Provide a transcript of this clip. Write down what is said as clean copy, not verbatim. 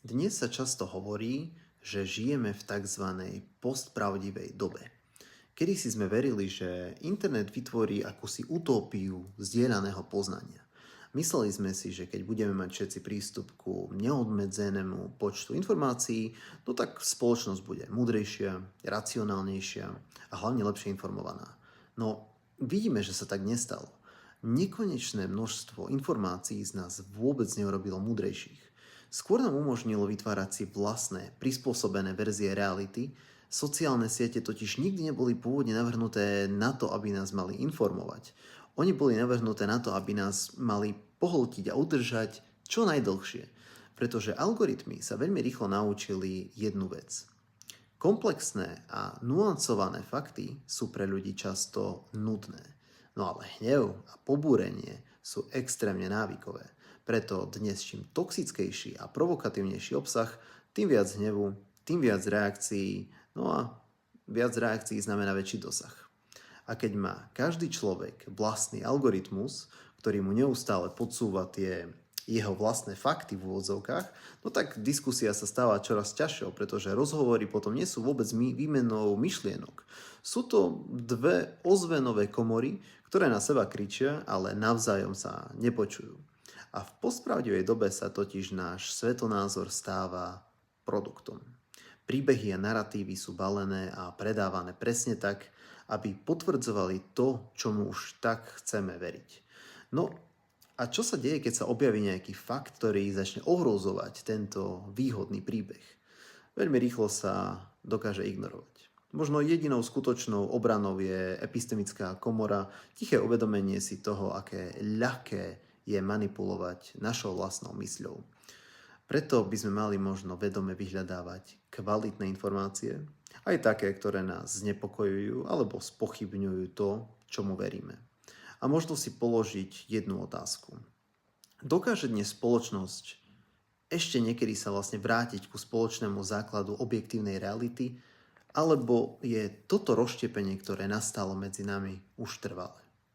Dnes sa často hovorí, že žijeme v tzv. Postpravdivej dobe. Kedysi sme verili, že internet vytvorí akúsi utópiu zdieľaného poznania. Mysleli sme si, že keď budeme mať všetci prístup ku neobmedzenému počtu informácií, no tak spoločnosť bude múdrejšia, racionálnejšia a hlavne lepšie informovaná. No vidíme, že sa tak nestalo. Nekonečné množstvo informácií z nás vôbec neurobilo múdrejších. Skôr nám umožnilo vytvárať si vlastné, prispôsobené verzie reality. Sociálne siete totiž nikdy neboli pôvodne navrhnuté na to, aby nás mali informovať. Oni boli navrhnuté na to, aby nás mali pohltiť a udržať čo najdlhšie. Pretože algoritmy sa veľmi rýchlo naučili jednu vec. Komplexné a nuancované fakty sú pre ľudí často nudné. No ale hnev a pobúrenie sú extrémne návykové. Preto dnes čím toxickejší a provokatívnejší obsah, tým viac hnevu, tým viac reakcií, no a viac reakcií znamená väčší dosah. A keď má každý človek vlastný algoritmus, ktorý mu neustále podsúva tie jeho vlastné fakty v úvodzovkách, no tak diskusia sa stáva čoraz ťažšou, pretože rozhovory potom nie sú vôbec výmenou myšlienok. Sú to dve ozvenové komory, ktoré na seba kričia, ale navzájom sa nepočujú. A v postpravdivej dobe sa totiž náš svetonázor stáva produktom. Príbehy a naratívy sú balené a predávané presne tak, aby potvrdzovali to, čomu už tak chceme veriť. No a čo sa deje, keď sa objaví nejaký fakt, ktorý začne ohrozovať tento výhodný príbeh? Veľmi rýchlo sa dokáže ignorovať. Možno jedinou skutočnou obranou je epistemická komora, tiché uvedomenie si toho, aké ľahké je manipulovať našou vlastnou mysľou. Preto by sme mali možno vedome vyhľadávať kvalitné informácie, aj také, ktoré nás znepokojujú alebo spochybňujú to, čomu veríme. A možno si položiť jednu otázku. Dokáže dnes spoločnosť ešte niekedy sa vlastne vrátiť ku spoločnému základu objektívnej reality, alebo je toto rozštiepenie, ktoré nastalo medzi nami, už trvalé?